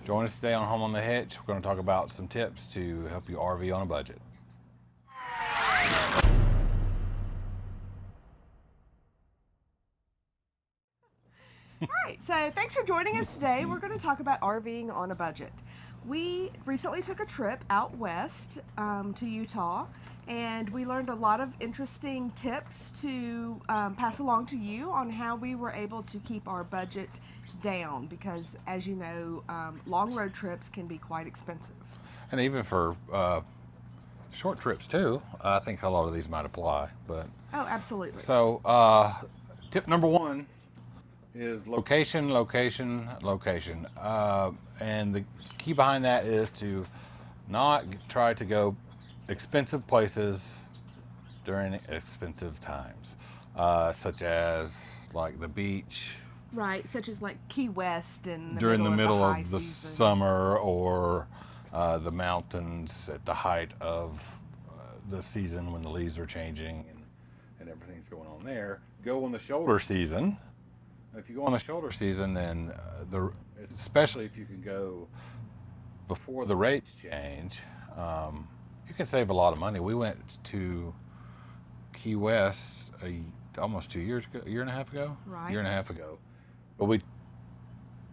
Join us today on Home on the Hitch. We're going to talk about some tips to help you RV on a budget. All right, so thanks for joining us today. We're going to talk about RVing on a budget. We recently took a trip out west to Utah, and we learned a lot of interesting tips to pass along to you on how we were able to keep our budget down because, as you know, long road trips can be quite expensive. And even for short trips too, I think a lot of these might apply. But Oh, absolutely. so tip number one is location, location, location. And the key behind that is to not try to go expensive places during expensive times, such as like the beach Right, such as like Key West in the during the middle high of the season. summer, or the mountains at the height of the season when the leaves are changing and everything's going on there. Go on the shoulder season. If you go on the shoulder season, then especially if you can go before the rates change, you can save a lot of money. We went to Key West almost 2 years ago, a year and a half ago, Right. year and a half ago. But we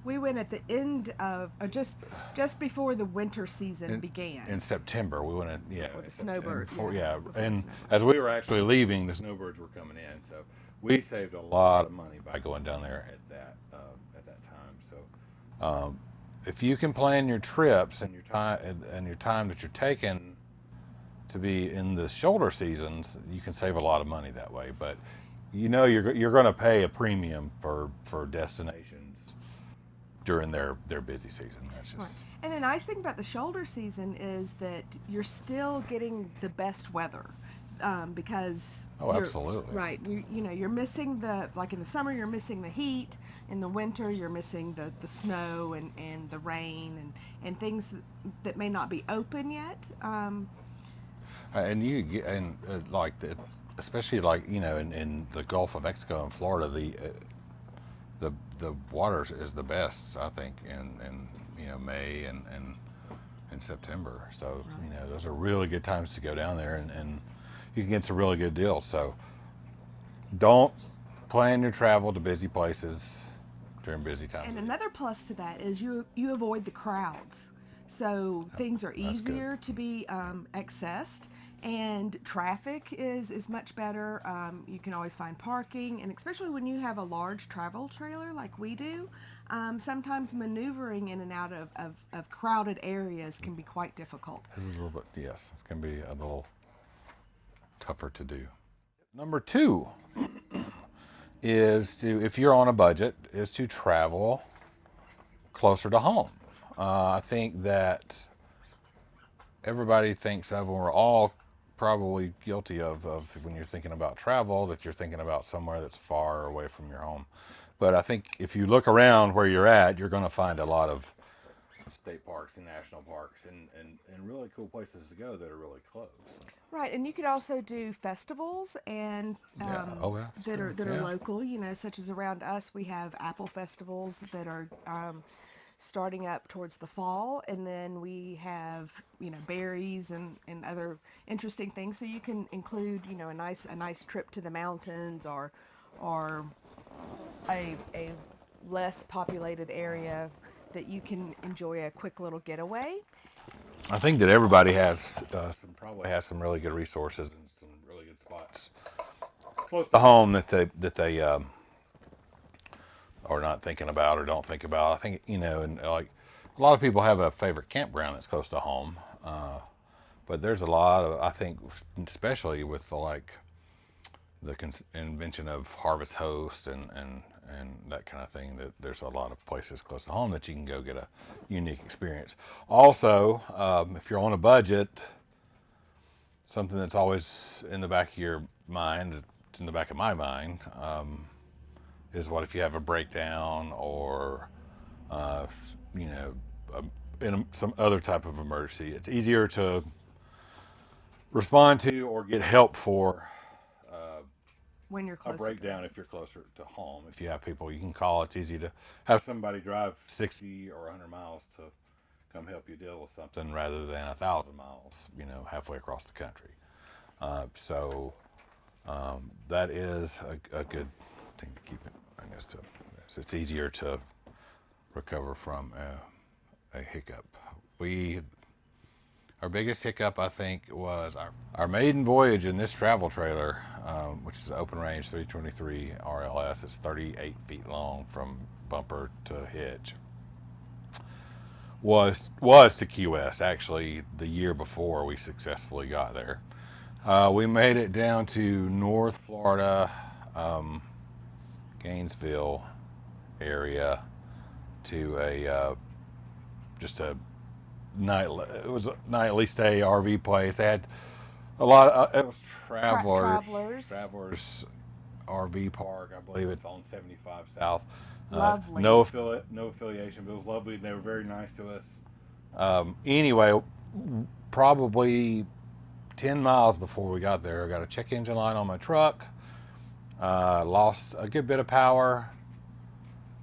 We went at the end of just before the winter season began. in September. We went in, yeah, Before the and snowbird, before, yeah, yeah, before the and snowbird. as we were actually leaving, the snowbirds were coming in. So we saved a lot of money by going down there at that time. So if you can plan your trips and your time that you're taking to be in the shoulder seasons, you can save a lot of money that way. But you know you're going to pay a premium for destinations during their busy season. That's Right. just And the nice thing about the shoulder season is that you're still getting the best weather. Because Oh, you're, absolutely. right, you know, you're missing like in the summer you're missing the heat, in the winter you're missing the snow and the rain and things that may not be open yet. And you get like especially like in the Gulf of Mexico and Florida, the water is the best, I think, in May and September. So those are really good times to go down there, and you can get some really good deals. So don't plan your travel to busy places during busy times. And of the year. another plus to that is you avoid the crowds, so things are that's good. easier to be accessed, and traffic is much better. You can always find parking, and especially when you have a large travel trailer like we do, sometimes maneuvering in and out of crowded areas can be quite difficult. It's a little bit, yes, it's going to be a little tougher to do. Number two is if you're on a budget, is to travel closer to home. I think that everybody thinks of, and we're all probably guilty of when you're thinking about travel, that you're thinking about somewhere that's far away from your home. But I think if you look around where you're at, you're going to find a lot of state parks and national parks and really cool places to go that are really close. Right, and you could also do festivals and Yeah. Oh, yeah, that's that true. are Yeah. local. You know, such as around us, we have apple festivals that are starting up towards the fall, and then we have berries and other interesting things. So you can include a nice trip to the mountains or a less populated area that you can enjoy a quick little getaway. I think that everybody probably has some really good resources and some really good spots close to home that they are not thinking about or don't think about. I think and like a lot of people have a favorite campground that's close to home, but there's a lot of, I think, especially with the invention of Harvest Host and that kind of thing, that there's a lot of places close to home that you can go get a unique experience. Also, if you're on a budget, something that's always in the back of your mind, it's in the back of my mind, is what if you have a breakdown or, in some other type of emergency. It's easier to respond to or get help for when you're a closer. breakdown if you're closer to home. If you have people you can call, it's easy to have somebody drive 60 or 100 miles to come help you deal with something rather than 1,000 miles, halfway across the country. So that is a good thing to keep it. I guess it's easier to recover from a hiccup. Our biggest hiccup, I think, was our maiden voyage in this travel trailer, which is an open range 323 RLS. It's 38 feet long from bumper to hitch. Was to Key West, actually, the year before we successfully got there. We made it down to North Florida, Gainesville area, to just a nightly stay RV place. They had a lot of it was Travelers RV Park. I believe it's on 75 South. Lovely. No affiliation, but it was lovely. They were very nice to us. Anyway, probably 10 miles before we got there, I got a check engine light on my truck. Lost a good bit of power.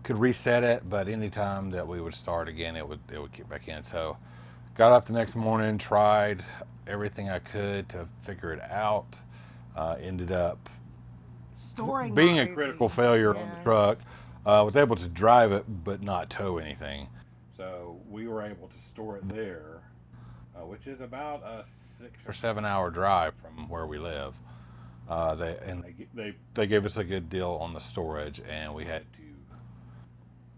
Could reset it, but anytime that we would start again, it would kick back in. So got up the next morning, tried everything I could to figure it out. Ended up being a critical failure on the truck. Was able to drive it, but not tow anything. So we were able to store it there, which is about a 6 or 7 hour drive from where we live. They gave us a good deal on the storage, and we had to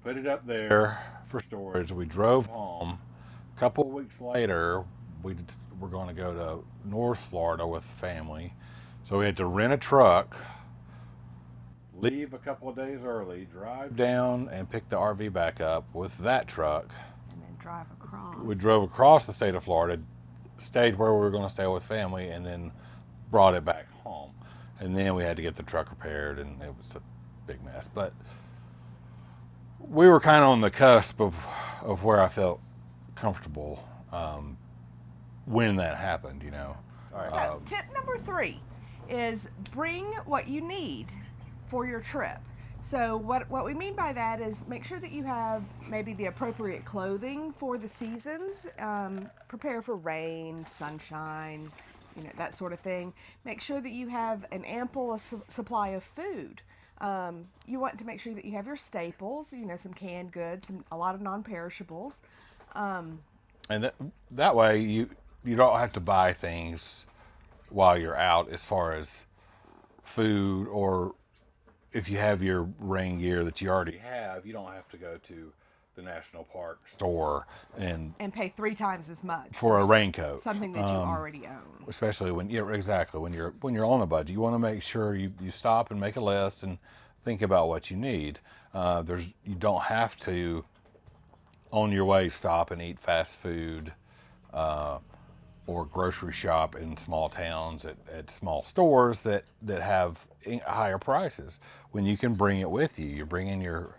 put it up there for storage. We drove home. A couple of weeks later, we were going to go to North Florida with family. So we had to rent a truck, leave a couple of days early, drive down and pick the RV back up with that truck. And then drive across. We drove across the state of Florida, stayed where we were going to stay with family, and then brought it back home. And then we had to get the truck repaired, and it was a big mess. But we were kind of on the cusp of where I felt comfortable when that happened, All right. So tip number 3 is bring what you need for your trip. So what we mean by that is make sure that you have maybe the appropriate clothing for the seasons. Prepare for rain, sunshine, that sort of thing. Make sure that you have an ample supply of food. You want to make sure that you have your staples, some canned goods, a lot of non-perishables. And that way you don't have to buy things while you're out as far as food, or if you have your rain gear that you already have, you don't have to go to the national park store and pay 3 times as much for a raincoat, something that you already own. Especially when you're on a budget, you want to make sure you stop and make a list and think about what you need. You don't have to on your way stop and eat fast food or grocery shop in small towns at small stores that have higher prices when you can bring it with you. You're bringing your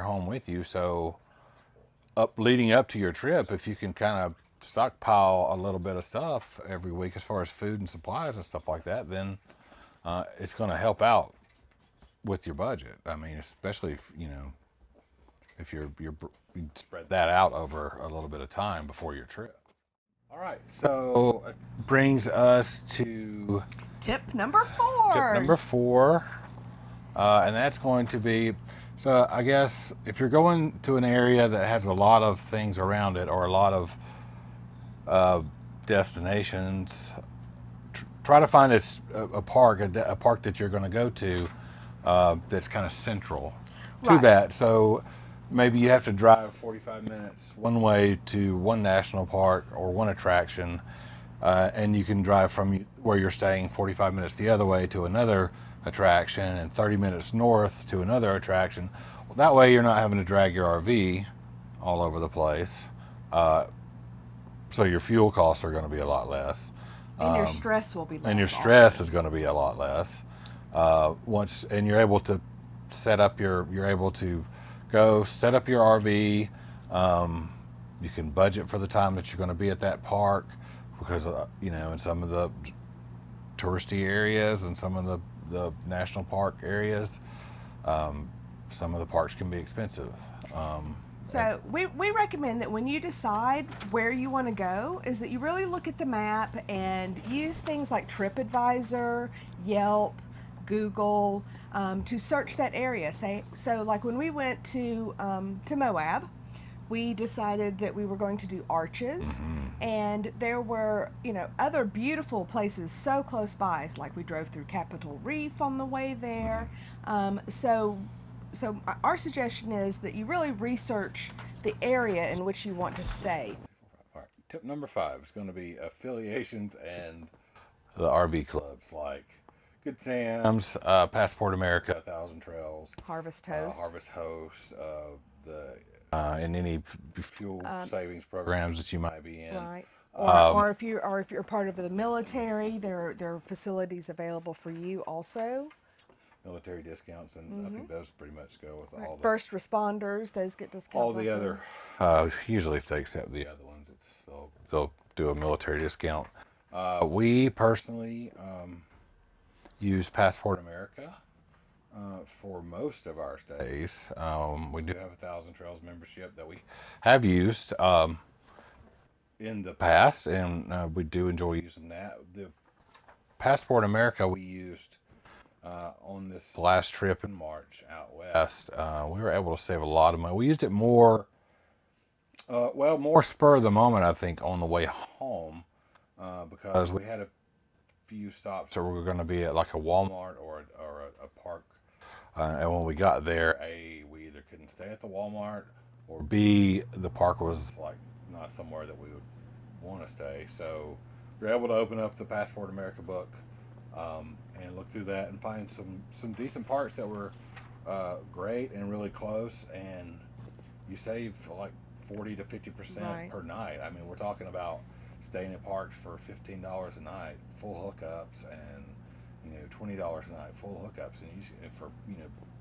home with you. So leading up to your trip, if you can kind of stockpile a little bit of stuff every week as far as food and supplies and stuff like that, then it's going to help out with your budget. I mean, especially if you spread that out over a little bit of time before your trip. All right, so it brings us to tip number 4. Tip number 4, and that's going to be, so I guess if you're going to an area that has a lot of things around it or a lot of destinations, try to find a park that you're going to go to that's kind of central to that. So maybe you have to drive 45 minutes one way to one national park or one attraction, and you can drive from where you're staying 45 minutes the other way to another attraction and 30 minutes north to another attraction. Well, that way you're not having to drag your RV all over the place. So your fuel costs are going to be a lot less. And your stress will be less. And your stress is going to be a lot less. And you're able to set up go set up your RV. You can budget for the time that you're going to be at that park, because in some of the touristy areas and some of the the national park areas, some of the parks can be expensive. So we recommend that when you decide where you want to go is that you really look at the map and use things like TripAdvisor, Yelp, Google to search that area. So like when we went to Moab, we decided that we were going to do Arches, and there were other beautiful places so close by. Like we drove through Capitol Reef on the way there. So our suggestion is that you really research the area in which you want to stay. All right. Tip number 5 is going to be affiliations and the RV clubs like Good Sam's, Passport America, Thousand Trails, Harvest Host. Harvest Host, and any fuel savings programs that you might be in. Right. Or if you're part of the military, there are facilities available for you also. Military discounts, and I think those pretty much go with all the First responders, those get discounts. all the also. other. Usually, if they accept the other ones, they'll do a military discount. We personally use Passport America for most of our stays. We do have a Thousand Trails membership that we have used in the past, and we do enjoy using that. The Passport America we used on this last trip in March out west. We were able to save a lot of money. We used it more, more spur of the moment, I think, on the way home because we had a few stops that were going to be at like a Walmart or a park. And when we got there, A, we either couldn't stay at the Walmart, or B, the park was like not somewhere that we would want to stay. So we were able to open up the Passport America book and look through that and find some decent parks that were great and really close, and you save like 40 to 50% per night. I mean, we're talking about staying at parks for $15 a night, full hookups, and $20 a night, full hookups, and for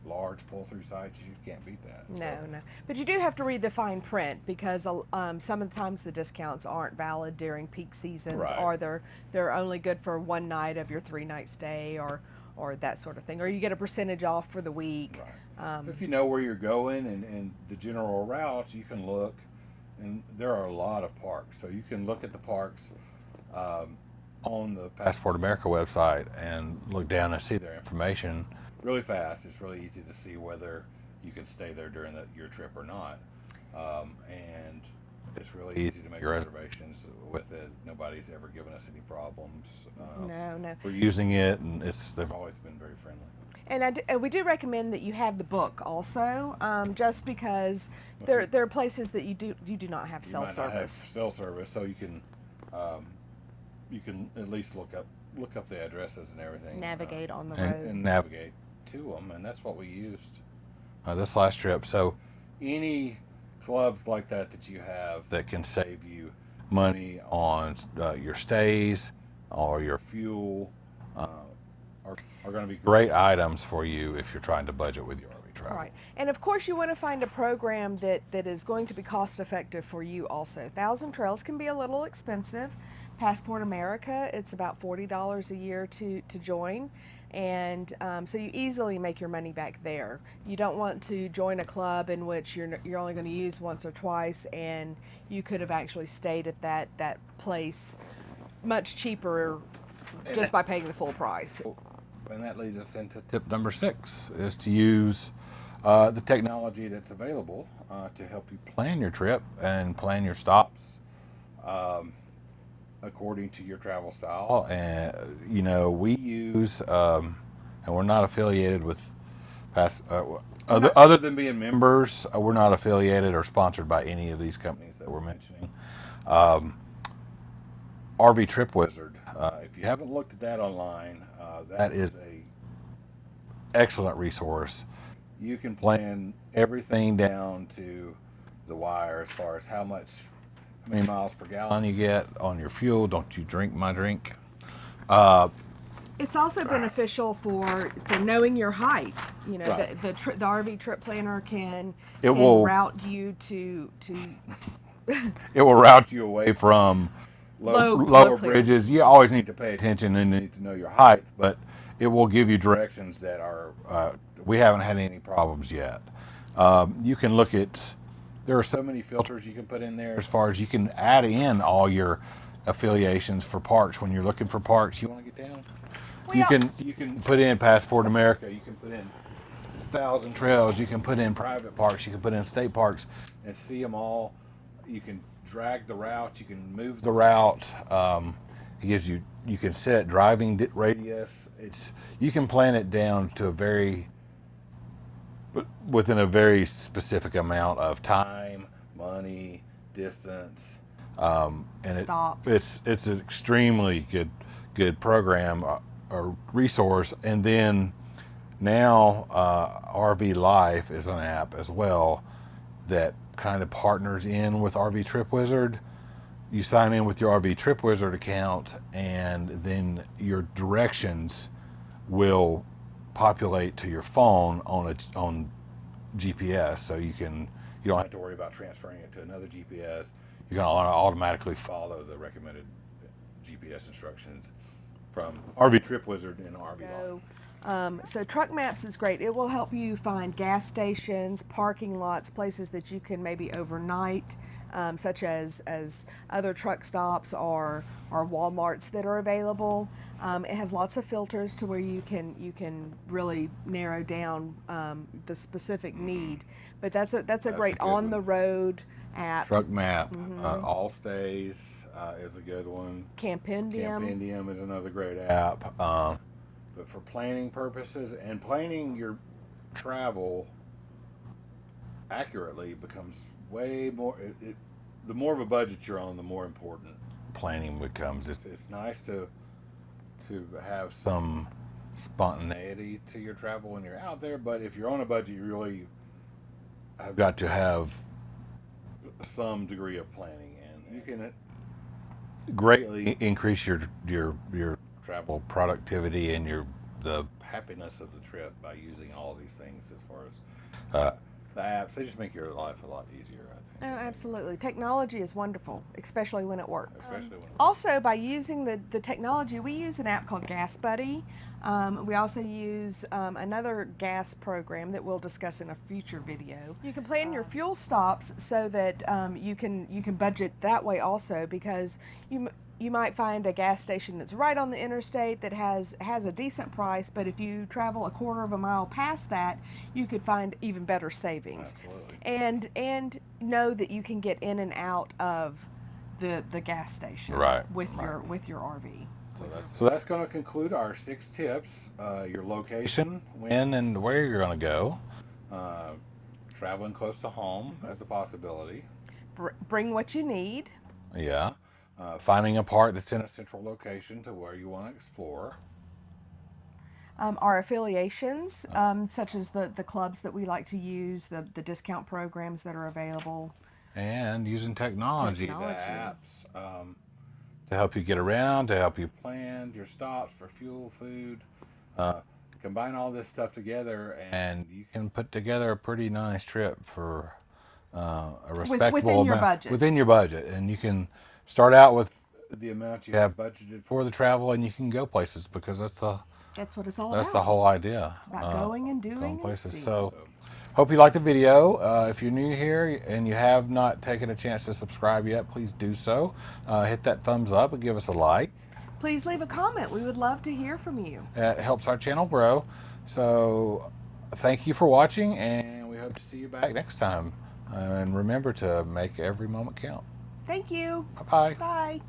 large pull-through sites, you can't beat that. No. But you do have to read the fine print because some of the times the discounts aren't valid during peak seasons, Right. or they're only good for one night of your 3-night stay, or that sort of thing, or you get a percentage off for the week. Right. If you know where you're going and the general routes, you can look, and there are a lot of parks, so you can look at the parks on the Passport America website and look down and see their information really fast. It's really easy to see whether you can stay there during your trip or not, and it's really easy to make reservations with it. Nobody's ever given us any problems. No. We're using it, and they've always been very friendly. And we do recommend that you have the book also, just because there are places that you do not have cell might not have service. cell service, so you can at least look up the addresses and everything. Navigate on the road. And navigate to them, and that's what we used this last trip. So any clubs like that you have that can save you money on your stays or your fuel are going to be great items for you if you're trying to budget with your RV travel. Right. And of course you want to find a program that is going to be cost effective for you also. Thousand Trails can be a little expensive. Passport America, it's about $40 a year to join. And so you easily make your money back there. You don't want to join a club in which you're only going to use once or twice, and you could have actually stayed at that place much cheaper just by paying the full price. And that leads us into tip number 6, is to use the technology that's available to help you plan your trip and plan your stops according to your travel style. And we use, and we're not affiliated with other than being members, we're not affiliated or sponsored by any of these companies that we're mentioning. RV Trip Wizard. If you haven't looked at that online, that is a excellent resource. You can plan everything down to the wire as far as how many miles per gallon you get on your fuel. Don't you drink my drink. It's also beneficial for knowing your height. Right. The RV trip planner can will route you to It will route you away from lower Low clearance. bridges. You always need to pay attention and need to know your height, but it will give you directions that are, we haven't had any problems yet. You can look at, there are so many filters you can put in there as far as you can add in all your affiliations for parks. When you're looking for parks, you want to get down? Well, You can put in Passport America, you can put in Thousand Trails, you can put in private parks, you can put in state parks and see them all. You can drag the route, you can move the route. It gives you, you can set driving radius. You can plan it down to a very, within a very specific amount of time, money, distance, and Stops. it's an extremely good program or resource. And then now RV Life is an app as well that kind of partners in with RV Trip Wizard. You sign in with your RV Trip Wizard account, and then your directions will populate to your phone on GPS, so you don't have to worry about transferring it to another GPS. You can automatically follow the recommended GPS instructions from RV Trip Wizard and RV Life. So Truck Maps is great. It will help you find gas stations, parking lots, places that you can maybe overnight, such as other truck stops or Walmarts that are available. It has lots of filters to where you can really narrow down the specific need. But that's a great good on the road app. Truck Map, All Stays is a good one. Campendium. Campendium is another great app. But for planning purposes and planning your travel accurately becomes way more. The more of a budget you're on, the more important planning becomes. It's nice to have some spontaneity to your travel when you're out there, but if you're on a budget, you really have got to have some degree of planning, and you can greatly increase your travel productivity and the happiness of the trip by using all these things. As far as the apps, they just make your life a lot easier, I think. Oh, absolutely. Technology is wonderful, especially when it works. Especially when it works. Also, by using the technology, we use an app called Gas Buddy. We also use another gas program that we'll discuss in a future video. You can plan your fuel stops so that you can budget that way also, because you might find a gas station that's right on the interstate that has a decent price, but if you travel a quarter of a mile past that, you could find even better savings. Absolutely. And know that you can get in and out of the gas station with your RV. So that's going to conclude our 6 tips. Your location, when and where you're going to go. Traveling close to home as a possibility. Bring what you need. Yeah. Finding a park that's in a central location to where you want to explore. Our affiliations, such as the clubs that we like to use, the discount programs that are available. And using technology. The apps, to help you get around, to help you plan your stops for fuel, food. Combine all this stuff together, and you can put together a pretty nice trip for a respectable amount. Within your budget. And you can start out with the amount you have budgeted for the travel, and you can go places, because that's what it's all about. That's the whole idea. About going and doing going places. And seeing. So, hope you liked the video. If you're new here and you have not taken a chance to subscribe yet, please do so. Hit that thumbs up and give us a like. Please leave a comment. We would love to hear from you. It helps our channel grow. So, thank you for watching, and we hope to see you back next time. And remember to make every moment count. Thank you. Bye-bye. Bye.